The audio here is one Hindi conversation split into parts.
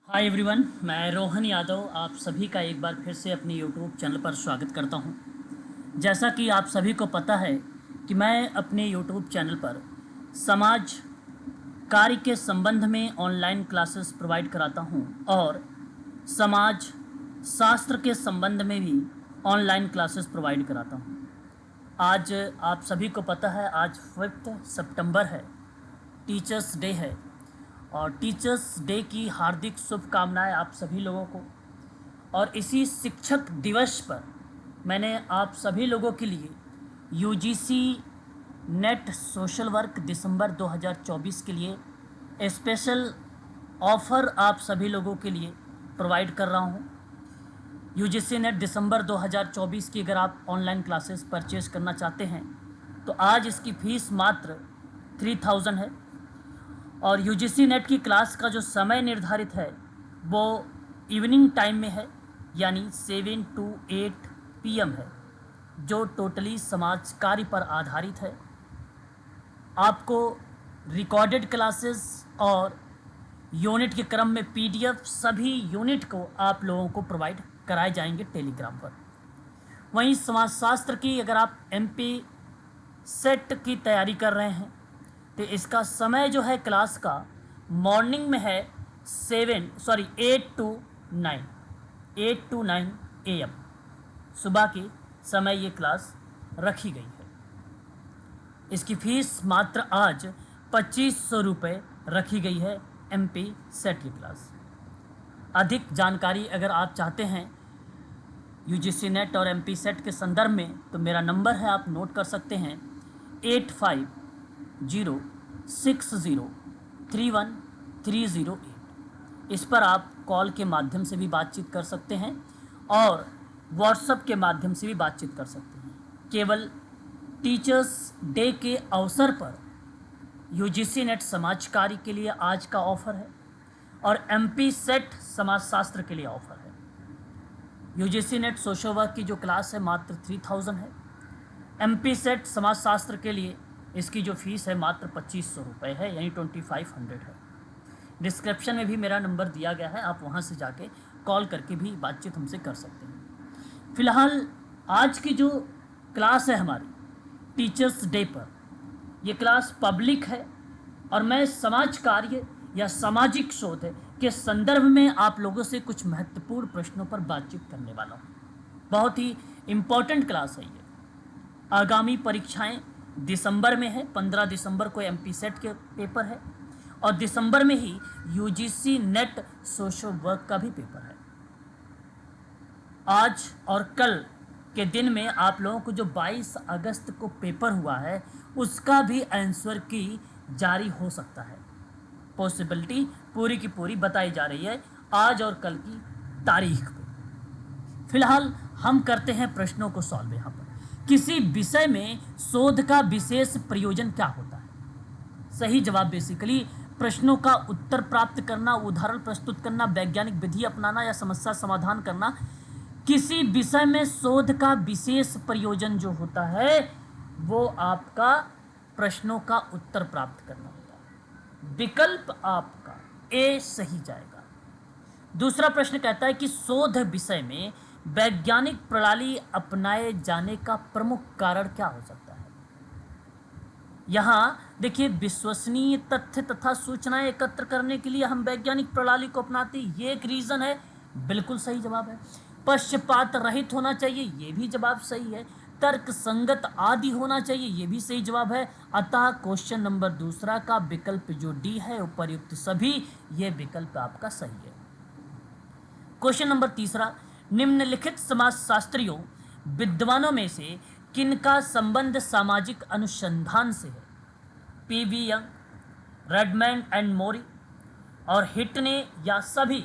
हाय एवरीवन, मैं रोहन यादव आप सभी का एक बार फिर से अपने यूट्यूब चैनल पर स्वागत करता हूं। जैसा कि आप सभी को पता है कि मैं अपने यूट्यूब चैनल पर समाज कार्य के संबंध में ऑनलाइन क्लासेस प्रोवाइड कराता हूं और समाज शास्त्र के संबंध में भी ऑनलाइन क्लासेस प्रोवाइड कराता हूं। आज आप सभी को पता है, आज 5 सितंबर है, टीचर्स डे है और टीचर्स डे की हार्दिक शुभकामनाएं आप सभी लोगों को। और इसी शिक्षक दिवस पर मैंने आप सभी लोगों के लिए यूजीसी नेट सोशल वर्क दिसंबर 2024 के लिए स्पेशल ऑफ़र आप सभी लोगों के लिए प्रोवाइड कर रहा हूं। यूजीसी नेट दिसंबर 2024 की अगर आप ऑनलाइन क्लासेस परचेज़ करना चाहते हैं तो आज इसकी फ़ीस मात्र 3000 है और यूजीसी नेट की क्लास का जो समय निर्धारित है वो इवनिंग टाइम में है, यानी 7 to 8 PM है, जो टोटली समाज कार्य पर आधारित है। आपको रिकॉर्डेड क्लासेस और यूनिट के क्रम में PDF सभी यूनिट को आप लोगों को प्रोवाइड कराए जाएंगे टेलीग्राम पर। वहीं समाजशास्त्र की अगर आप MP सेट की तैयारी कर रहे हैं तो इसका समय जो है क्लास का मॉर्निंग में है 8 to 9 AM सुबह के समय ये क्लास रखी गई है। इसकी फ़ीस मात्र आज 2500 रुपये रखी गई है MP सेट की क्लास। अधिक जानकारी अगर आप चाहते हैं यूजीसी नेट और MP सेट के संदर्भ में तो मेरा नंबर है, आप नोट कर सकते हैं 8506031308। इस पर आप कॉल के माध्यम से भी बातचीत कर सकते हैं और व्हाट्सएप के माध्यम से भी बातचीत कर सकते हैं। केवल टीचर्स डे के अवसर पर यूजीसी नेट समाज कार्य के लिए आज का ऑफ़र है और MP सेट समाजशास्त्र के लिए ऑफ़र है। यूजीसी नेट सोशल वर्क की जो क्लास है मात्र 3000 है। MP सेट समाजशास्त्र के लिए इसकी जो फ़ीस है मात्र 2500 रुपये है, यानी 2500 है। डिस्क्रिप्शन में भी मेरा नंबर दिया गया है, आप वहां से जाके कॉल करके भी बातचीत हमसे कर सकते हैं। फ़िलहाल आज की जो क्लास है हमारी टीचर्स डे पर, ये क्लास पब्लिक है और मैं समाज कार्य या सामाजिक शोध के संदर्भ में आप लोगों से कुछ महत्वपूर्ण प्रश्नों पर बातचीत करने वाला हूँ। बहुत ही इम्पोर्टेंट क्लास है ये। आगामी परीक्षाएं दिसंबर में है, 15 दिसंबर को MP सेट के पेपर है और दिसंबर में ही यूजीसी नेट सोशल वर्क का भी पेपर है। आज और कल के दिन में आप लोगों को जो 22 अगस्त को पेपर हुआ है उसका भी आंसर की जारी हो सकता है। पॉसिबिलिटी पूरी की पूरी बताई जा रही है आज और कल की तारीख पे। फिलहाल हम करते हैं प्रश्नों को सॉल्व। यहाँ पर किसी विषय में शोध का विशेष प्रयोजन क्या होता है? सही जवाब बेसिकली प्रश्नों का उत्तर प्राप्त करना, उदाहरण प्रस्तुत करना, वैज्ञानिक विधि अपनाना या समस्या समाधान करना। किसी विषय में शोध का विशेष प्रयोजन जो होता है वो आपका प्रश्नों का उत्तर प्राप्त करना होता है। विकल्प आपका A सही जाएगा। दूसरा प्रश्न कहता है कि शोध विषय में वैज्ञानिक प्रणाली अपनाए जाने का प्रमुख कारण क्या हो सकता है? यहाँ देखिए, विश्वसनीय तथ्य तथा सूचनाएं एकत्र करने के लिए हम वैज्ञानिक प्रणाली को अपनाते हैं, ये एक रीज़न है, बिल्कुल सही जवाब है। पक्षपात रहित होना चाहिए, ये भी जवाब सही है। तर्क संगत आदि होना चाहिए, ये भी सही जवाब है। अतः क्वेश्चन नंबर दूसरा का विकल्प जो D है उपर्युक्त सभी, ये विकल्प आपका सही है। क्वेश्चन नंबर तीसरा, निम्नलिखित समाजशास्त्रियों विद्वानों में से किनका संबंध सामाजिक अनुसंधान से है? PV यंग, रेडमैन एंड मोरी और हिटने या सभी?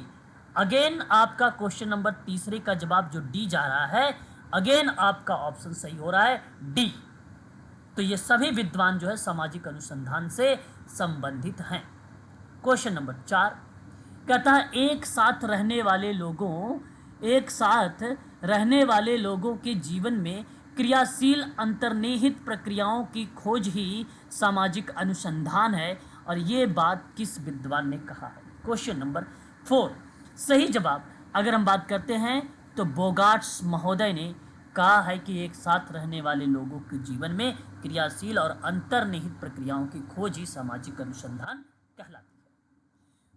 अगेन आपका क्वेश्चन नंबर तीसरे का जवाब जो D जा रहा है, अगेन आपका ऑप्शन सही हो रहा है D। तो ये सभी विद्वान जो है सामाजिक अनुसंधान से संबंधित हैं। क्वेश्चन नंबर 4 कहता है एक साथ रहने वाले लोगों के जीवन में क्रियाशील अंतर्निहित प्रक्रियाओं की खोज ही सामाजिक अनुसंधान है और ये बात किस विद्वान ने कहा है? क्वेश्चन नंबर 4 सही जवाब अगर हम बात करते हैं तो बोगार्ट्स महोदय ने कहा है कि एक साथ रहने वाले लोगों के जीवन में क्रियाशील और अंतर्निहित प्रक्रियाओं की खोज ही सामाजिक अनुसंधान कहलाती है।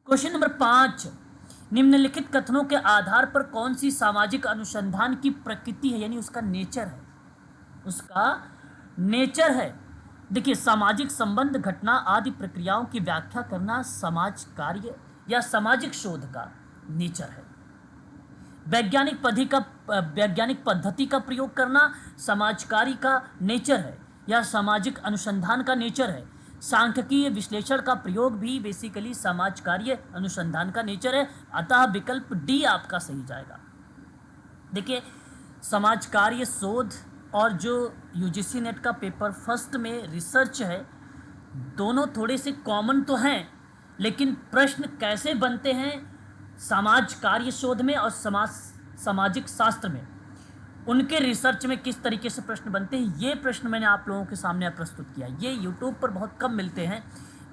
क्वेश्चन नंबर 5, निम्नलिखित कथनों के आधार पर कौन सी सामाजिक अनुसंधान की प्रकृति है, यानी उसका नेचर है, उसका नेचर है। देखिए, सामाजिक संबंध, घटना आदि प्रक्रियाओं की व्याख्या करना समाज कार्य या सामाजिक शोध का नेचर है। वैज्ञानिक पद्धति का प्रयोग करना समाज कार्य का नेचर है या सामाजिक अनुसंधान का नेचर है। सांख्यिकीय विश्लेषण का प्रयोग भी बेसिकली समाज कार्य अनुसंधान का नेचर है। अतः विकल्प डी आपका सही जाएगा। देखिए, समाज कार्य शोध और जो यूजीसी नेट का पेपर फर्स्ट में रिसर्च है, दोनों थोड़े से कॉमन तो हैं, लेकिन प्रश्न कैसे बनते हैं समाज कार्य शोध में और सामाजिक शास्त्र में, उनके रिसर्च में किस तरीके से प्रश्न बनते हैं, ये प्रश्न मैंने आप लोगों के सामने प्रस्तुत किया। ये यूट्यूब पर बहुत कम मिलते हैं।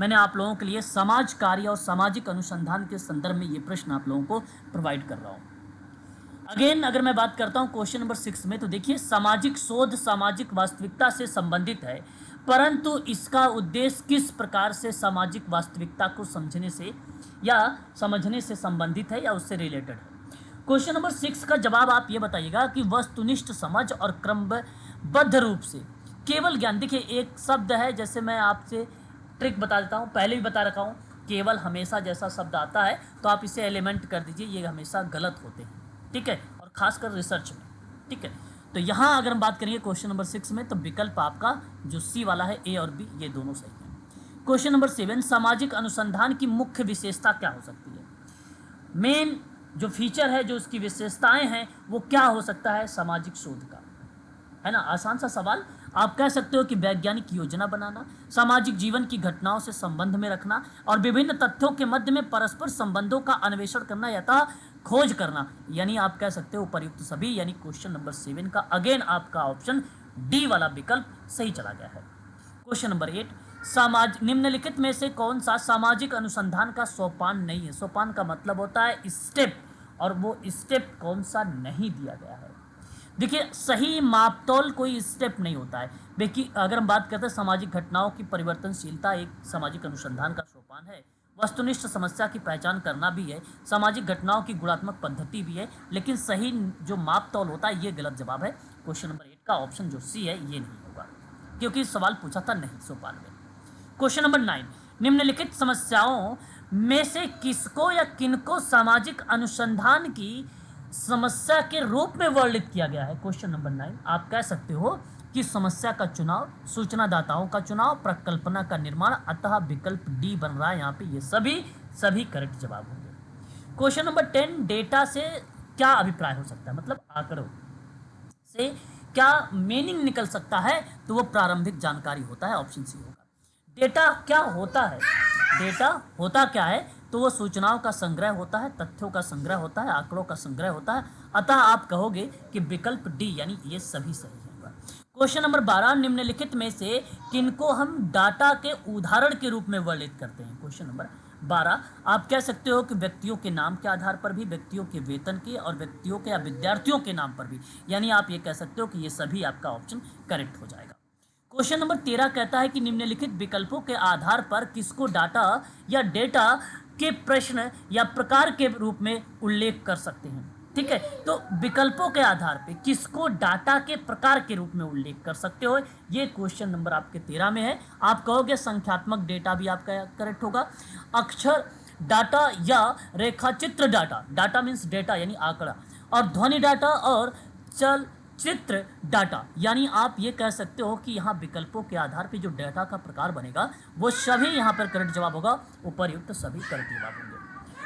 मैंने आप लोगों के लिए समाज कार्य और सामाजिक अनुसंधान के संदर्भ में ये प्रश्न आप लोगों को प्रोवाइड कर रहा हूँ। अगेन अगर मैं बात करता हूँ क्वेश्चन नंबर 6 में, तो देखिए, सामाजिक शोध सामाजिक वास्तविकता से संबंधित है, परंतु इसका उद्देश्य किस प्रकार से सामाजिक वास्तविकता को समझने से संबंधित है या उससे रिलेटेड है। क्वेश्चन नंबर 6 का जवाब आप ये बताइएगा कि वस्तुनिष्ठ समझ और क्रमबद्ध रूप से केवल ज्ञान। देखिए, एक शब्द है, जैसे मैं आपसे ट्रिक बता देता हूँ, पहले भी बता रखा हूँ, केवल हमेशा जैसा शब्द आता है तो आप इसे एलिमेंट कर दीजिए, ये हमेशा गलत होते हैं, ठीक है, और खासकर रिसर्च में, ठीक है। तो यहाँ अगर हम बात करेंगे क्वेश्चन नंबर 6 में, तो विकल्प आपका जो सी वाला है, ए और बी, ये दोनों सही है। क्वेश्चन नंबर 7, सामाजिक अनुसंधान की मुख्य विशेषता क्या हो सकती है। मेन जो फीचर है, जो उसकी विशेषताएं हैं, वो क्या हो सकता है सामाजिक शोध का, है ना। आसान सा सवाल। आप कह सकते हो कि वैज्ञानिक योजना बनाना, सामाजिक जीवन की घटनाओं से संबंध में रखना और विभिन्न तथ्यों के मध्य में परस्पर संबंधों का अन्वेषण करना या खोज करना, यानी आप कह सकते हो उपर्युक्त सभी, यानी क्वेश्चन नंबर 7 का अगेन आपका ऑप्शन डी वाला विकल्प सही चला गया है। क्वेश्चन नंबर 8, निम्नलिखित में से कौन सा सामाजिक अनुसंधान का सोपान नहीं है। सोपान का मतलब होता है स्टेप, और वो स्टेप कौन सा नहीं दिया गया है। देखिए, सही मापतौल कोई स्टेप नहीं होता है। देखिए, अगर हम बात करते हैं सामाजिक घटनाओं की परिवर्तनशीलता एक सामाजिक अनुसंधान का सोपान है, वस्तुनिष्ठ समस्या की पहचान करना भी है, सामाजिक घटनाओं की गुणात्मक पद्धति भी है, लेकिन सही जो मापतौल होता है ये गलत जवाब है। क्वेश्चन नंबर 8 का ऑप्शन जो सी है ये नहीं होगा, क्योंकि सवाल पूछा था नहीं सोपान में। क्वेश्चन नंबर 9, निम्नलिखित समस्याओं में से किसको या किनको सामाजिक अनुसंधान की समस्या के रूप में वर्णित किया गया है। क्वेश्चन नंबर 9, आप कह सकते हो कि समस्या का चुनाव, सूचनादाताओं का चुनाव, प्रकल्पना का निर्माण, अतः विकल्प डी बन रहा है यहाँ पे। ये सभी करेक्ट जवाब होंगे। क्वेश्चन नंबर 10, डेटा से क्या अभिप्राय हो सकता है, मतलब आंकड़ों से क्या मीनिंग निकल सकता है, तो वो प्रारंभिक जानकारी होता है, ऑप्शन सी होगा। डेटा क्या होता है, डेटा होता क्या है, तो वो सूचनाओं का संग्रह होता है, तथ्यों का संग्रह होता है, आंकड़ों का संग्रह होता है, अतः आप कहोगे कि विकल्प डी यानी ये सभी सही होगा। क्वेश्चन नंबर 12, निम्नलिखित में से किनको हम डाटा के उदाहरण के रूप में वर्णित करते हैं। क्वेश्चन नंबर 12, आप कह सकते हो कि व्यक्तियों के नाम के आधार पर भी, व्यक्तियों के वेतन के, और व्यक्तियों के या विद्यार्थियों के नाम पर भी, यानी आप ये कह सकते हो कि ये सभी आपका ऑप्शन करेक्ट हो जाएगा। क्वेश्चन नंबर 13 कहता है कि निम्नलिखित विकल्पों के आधार पर किसको डाटा या डेटा के प्रश्न या प्रकार के रूप में उल्लेख कर सकते हैं। ठीक है, तो विकल्पों के आधार पर किसको डाटा के प्रकार के रूप में उल्लेख कर सकते हो, ये क्वेश्चन नंबर आपके 13 में है। आप कहोगे संख्यात्मक डेटा भी आपका करेक्ट होगा, अक्षर डाटा या रेखाचित्र डाटा, डाटा मीन्स डेटा यानी आंकड़ा, और ध्वनि डाटा और चलचित्र डाटा, यानी आप ये कह सकते हो कि यहाँ विकल्पों के आधार पर जो डाटा का प्रकार बनेगा वो सभी यहाँ पर करेक्ट जवाब होगा, उपर्युक्त सभी करेक्ट जवाब होंगे।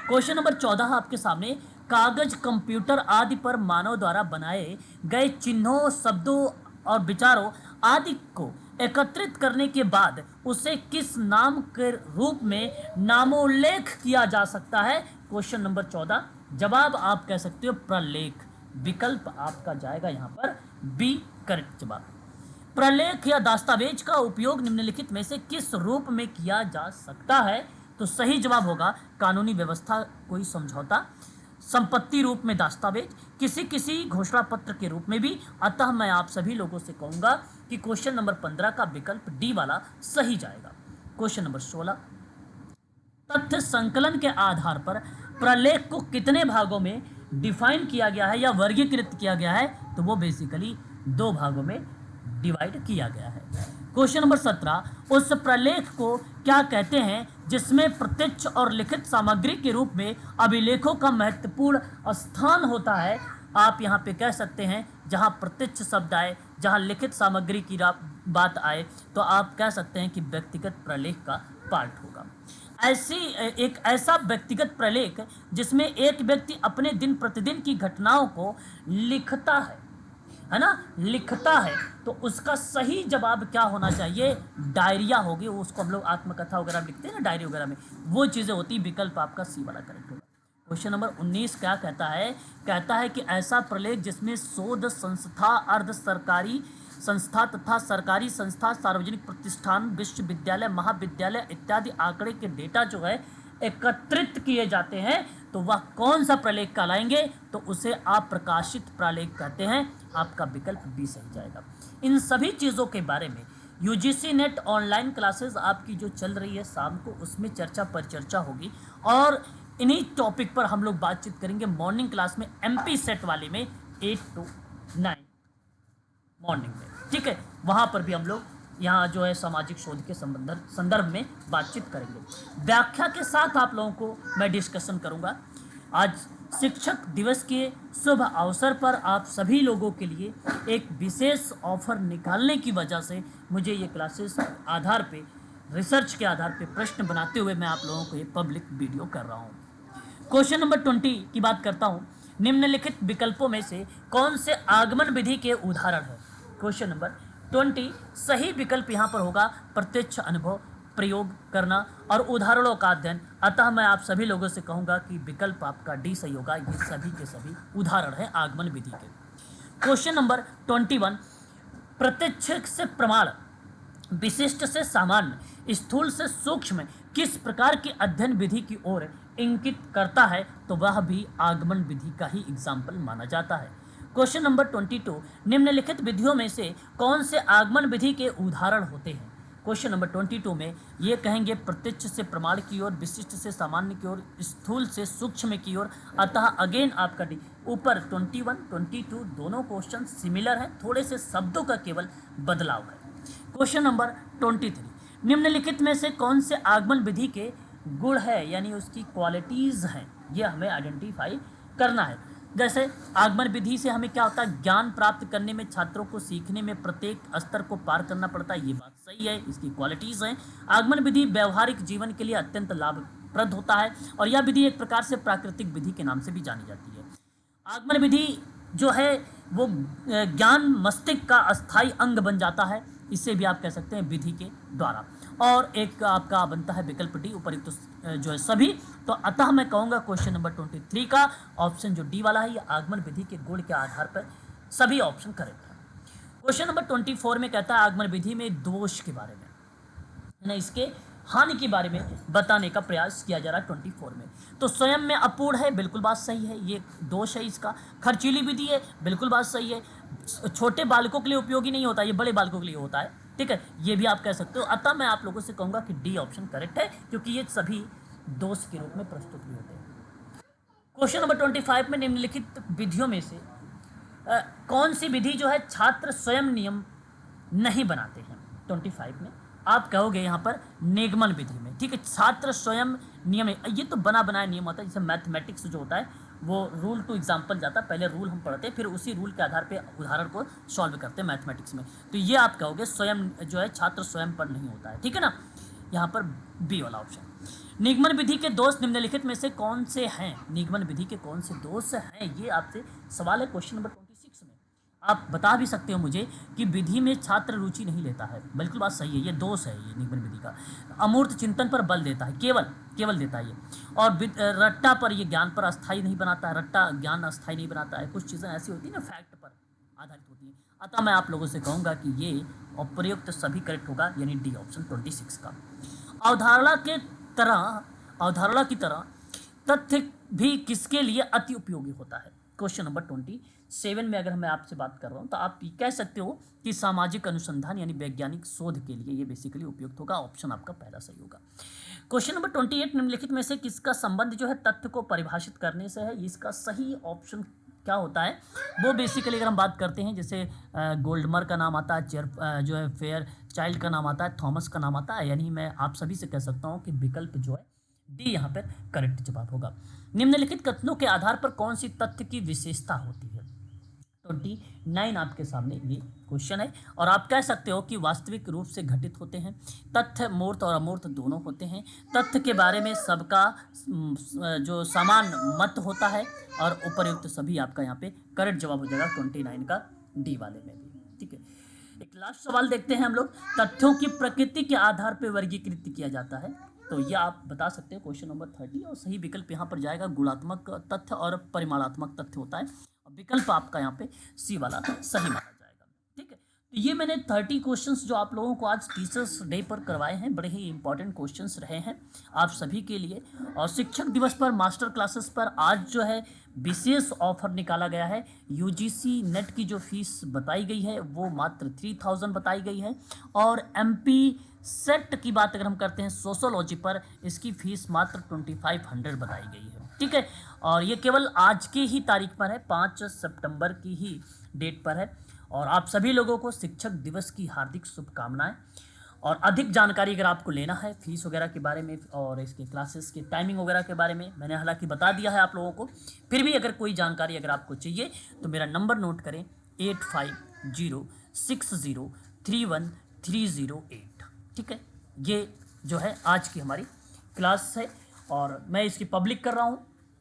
क्वेश्चन नंबर 14 आपके सामने, कागज, कंप्यूटर आदि पर मानव द्वारा बनाए गए चिन्हों, शब्दों और विचारों आदि को एकत्रित करने के बाद उसे किस नाम के रूप में नामोल्लेख किया जा सकता है। क्वेश्चन नंबर 14, जवाब आप कह सकते हो प्रलेख, विकल्प आपका जाएगा यहाँ पर बी करेक्ट जवाब। प्रलेख या दस्तावेज का उपयोग निम्नलिखित में से किस रूप में किया जा सकता है, तो सही जवाब होगा कानूनी व्यवस्था, कोई समझौता, संपत्ति रूप में दस्तावेज, किसी किसी घोषणा पत्र के रूप में भी। अतः मैं आप सभी लोगों से कहूंगा कि क्वेश्चन नंबर 15 का विकल्प डी वाला सही जाएगा। क्वेश्चन नंबर 16, तथ्य संकलन के आधार पर प्रलेख को कितने भागों में डिफाइन किया गया है या वर्गीकृत किया गया है, तो वो बेसिकली 2 भागों में डिवाइड किया गया है। क्वेश्चन नंबर 17, उस प्रलेख को क्या कहते हैं जिसमें प्रत्यक्ष और लिखित सामग्री के रूप में अभिलेखों का महत्वपूर्ण स्थान होता है। आप यहाँ पे कह सकते हैं जहाँ प्रत्यक्ष शब्द आए, जहाँ लिखित सामग्री की बात आए, तो आप कह सकते हैं कि व्यक्तिगत प्रलेख का पार्ट होगा। एक ऐसा व्यक्तिगत प्रलेख जिसमें एक व्यक्ति अपने दिन प्रतिदिन की घटनाओं को लिखता है ना, लिखता है, तो उसका सही जवाब क्या होना चाहिए? डायरिया होगी। उसको हम लोग आत्मकथा वगैरह लिखते हैं ना डायरी वगैरह में, वो चीज़ें होती। विकल्प आपका सी वाला करेक्ट होगा। क्वेश्चन नंबर 19 क्या कहता है? कहता है कि ऐसा प्रलेख जिसमें शोध संस्था, अर्ध सरकारी संस्था तथा सरकारी संस्था, सार्वजनिक प्रतिष्ठान, विश्वविद्यालय, महाविद्यालय इत्यादि आंकड़े के डेटा जो है एकत्रित किए जाते हैं, तो वह कौन सा प्रलेख कहलाएंगे? तो उसे आप प्रकाशित प्रलेख कहते हैं। आपका विकल्प बी सही जाएगा। इन सभी चीज़ों के बारे में यूजीसी नेट ऑनलाइन क्लासेस आपकी जो चल रही है शाम को, उसमें चर्चा होगी और इन्हीं टॉपिक पर हम लोग बातचीत करेंगे मॉर्निंग क्लास में, एमपी सेट वाले में 8 to 9 मॉर्निंग में, ठीक है। वहाँ पर भी हम लोग यहाँ जो है सामाजिक शोध के संदर्भ में बातचीत करेंगे। व्याख्या के साथ आप लोगों को मैं डिस्कशन करूँगा। आज शिक्षक दिवस के शुभ अवसर पर आप सभी लोगों के लिए एक विशेष ऑफर निकालने की वजह से मुझे ये क्लासेस आधार पे, रिसर्च के आधार पे प्रश्न बनाते हुए मैं आप लोगों को ये पब्लिक वीडियो कर रहा हूँ। क्वेश्चन नंबर 20 की बात करता हूँ। निम्नलिखित विकल्पों में से कौन से आगमन विधि के उदाहरण है? क्वेश्चन नंबर 20 सही विकल्प यहाँ पर होगा प्रत्यक्ष अनुभव, प्रयोग करना और उदाहरणों का अध्ययन। अतः मैं आप सभी लोगों से कहूँगा कि विकल्प आपका डी सही होगा। ये सभी के सभी उदाहरण हैं आगमन विधि के। क्वेश्चन नंबर 21 प्रत्यक्ष से प्रमाण, विशिष्ट से सामान्य, स्थूल से सूक्ष्म किस प्रकार की अध्ययन विधि की ओर इंगित करता है, तो वह भी आगमन विधि का ही एग्जाम्पल माना जाता है। क्वेश्चन नंबर 22 निम्नलिखित विधियों में से कौन से आगमन विधि के उदाहरण होते हैं? क्वेश्चन नंबर 22 में ये कहेंगे प्रत्यक्ष से प्रमाण की ओर, विशिष्ट से सामान्य की ओर, स्थूल से सूक्ष्म की ओर। अतः अगेन आपका डी। ऊपर 21, 22 दोनों क्वेश्चन सिमिलर हैं, थोड़े से शब्दों का केवल बदलाव है। क्वेश्चन नंबर 23 निम्नलिखित में से कौन से आगमन विधि के गुण है, यानी उसकी क्वालिटीज़ हैं, ये हमें आइडेंटिफाई करना है। जैसे आगमन विधि से हमें क्या होता है? ज्ञान प्राप्त करने में, छात्रों को सीखने में प्रत्येक स्तर को पार करना पड़ता है, ये बात सही है, इसकी क्वालिटीज़ हैं। आगमन विधि व्यवहारिक जीवन के लिए अत्यंत लाभप्रद होता है और यह विधि एक प्रकार से प्राकृतिक विधि के नाम से भी जानी जाती है। आगमन विधि जो है वो ज्ञान मस्तिष्क का अस्थायी अंग बन जाता है, इससे भी आप कह सकते हैं विधि के द्वारा। और एक आपका बनता है विकल्प डी, उपयुक्त जो है सभी। तो अतः मैं कहूँगा क्वेश्चन नंबर 23 का ऑप्शन जो डी वाला है, ये आगमन विधि के गुण के आधार पर सभी ऑप्शन करेक्ट है। क्वेश्चन नंबर 24 में कहता है आगमन विधि में दोष के बारे में, है ना, इसके हानि के बारे में बताने का प्रयास किया जा रहा है 24 में। तो स्वयं में अपूर्ण है, बिल्कुल बात सही है, ये दोष है इसका। खर्चीली विधि है, बिल्कुल बात सही है। छोटे बालकों के लिए उपयोगी नहीं होता, ये बड़े बालकों के लिए होता है, ठीक है, ये भी आप कह सकते हो। अतः मैं आप लोगों से कहूँगा कि डी ऑप्शन करेक्ट है, क्योंकि ये सभी दोष के रूप में प्रस्तुत भी होते हैं। क्वेश्चन नंबर 25 में निम्नलिखित विधियों में से कौन सी विधि जो है छात्र स्वयं नियम नहीं बनाते हैं? 25 में आप कहोगे यहाँ पर निगमन विधि में, ठीक है, छात्र स्वयं नियम, ये तो बना बनाया नियम होता है। जैसे मैथमेटिक्स जो होता है वो रूल टू एग्जाम्पल जाता है, पहले रूल हम पढ़ते हैं, फिर उसी रूल के आधार पे उदाहरण को सॉल्व करते हैं मैथमेटिक्स में। तो ये आप कहोगे स्वयं जो है छात्र स्वयं पर नहीं होता है, ठीक है ना, यहाँ पर बी वाला ऑप्शन। निगमन विधि के दोष निम्नलिखित में से कौन से हैं? निगमन विधि के कौन से दोष हैं, ये आपसे सवाल है क्वेश्चन नंबर 26 में। आप बता भी सकते हो मुझे कि विधि में छात्र रुचि नहीं लेता है, बिल्कुल बात सही है, ये दोष है ये निगमन विधि का। अमूर्त चिंतन पर बल देता है, केवल देता है ये, और रट्टा पर, ये ज्ञान पर अस्थायी नहीं बनाता है, रट्टा ज्ञान अस्थायी नहीं बनाता है। कुछ चीज़ें ऐसी होती है ना फैक्ट पर आधारित होती हैं। अतः मैं आप लोगों से कहूँगा कि ये अप्रयुक्त सभी करेक्ट होगा, यानी डी ऑप्शन 26 का। अवधारणा की तरह तथ्य भी किसके लिए अति उपयोगी होता है। क्वेश्चन नंबर 27 में अगर मैं आपसे बात कर रहा हूं तो आप कह सकते हो कि सामाजिक अनुसंधान यानी वैज्ञानिक शोध के लिए ये बेसिकली उपयुक्त होगा। ऑप्शन आपका पहला सही होगा। क्वेश्चन नंबर 28, निम्नलिखित में से किसका संबंध जो है तथ्य को परिभाषित करने से है। इसका सही ऑप्शन क्या होता है, वो बेसिकली अगर हम बात करते हैं, जैसे गोल्डमर का नाम आता है, जो है फेयर चाइल्ड का नाम आता है, थॉमस का नाम आता है, यानी मैं आप सभी से कह सकता हूँ कि विकल्प जो है डी यहाँ पर करेक्ट जवाब होगा। निम्नलिखित कथनों के आधार पर कौन सी तथ्य की विशेषता होती है। 29 आपके सामने ये क्वेश्चन है और आप कह सकते हो कि वास्तविक रूप से घटित होते हैं। तथ्य मूर्त और अमूर्त दोनों होते हैं। तथ्य के बारे में सबका जो समान मत होता है और उपर्युक्त सभी आपका यहाँ पे करेक्ट जवाब हो जाएगा 29 का डी वाले में भी। ठीक है, एक लास्ट सवाल देखते हैं हम लोग। तथ्यों की प्रकृति के आधार पर वर्गीकृत किया जाता है, तो यह आप बता सकते हो क्वेश्चन नंबर 30 और सही विकल्प यहाँ पर जाएगा गुणात्मक तथ्य और परिमाणात्मक तथ्य होता है और विकल्प आपका यहाँ पे सी वाला सही माना जाएगा। ठीक है, तो ये मैंने 30 क्वेश्चंस जो आप लोगों को आज टीचर्स डे पर करवाए हैं, बड़े ही इंपॉर्टेंट क्वेश्चंस रहे हैं आप सभी के लिए। और शिक्षक दिवस पर मास्टर क्लासेस पर आज जो है विशेष ऑफर निकाला गया है। यूजीसी नेट की जो फीस बताई गई है वो मात्र 3000 बताई गई है और एमपी सेट की बात अगर हम करते हैं सोशोलॉजी पर, इसकी फीस मात्र 2500 बताई गई है। ठीक है, और ये केवल आज की ही तारीख पर है, 5 सितंबर की ही डेट पर है। और आप सभी लोगों को शिक्षक दिवस की हार्दिक शुभकामनाएं। और अधिक जानकारी अगर आपको लेना है फीस वगैरह के बारे में और इसके क्लासेस के टाइमिंग वगैरह के बारे में, मैंने हालांकि बता दिया है आप लोगों को, फिर भी अगर कोई जानकारी अगर आपको चाहिए तो मेरा नंबर नोट करें 8506031308। ठीक है, ये जो है आज की हमारी क्लास है और मैं इसकी पब्लिक कर रहा हूँ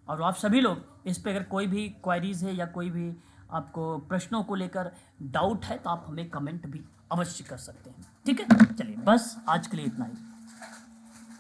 और आप सभी लोग इस पर अगर कोई भी क्वायरीज है या कोई भी आपको प्रश्नों को लेकर डाउट है तो आप हमें कमेंट भी अवश्य कर सकते हैं। ठीक है, चलिए बस आज के लिए इतना ही।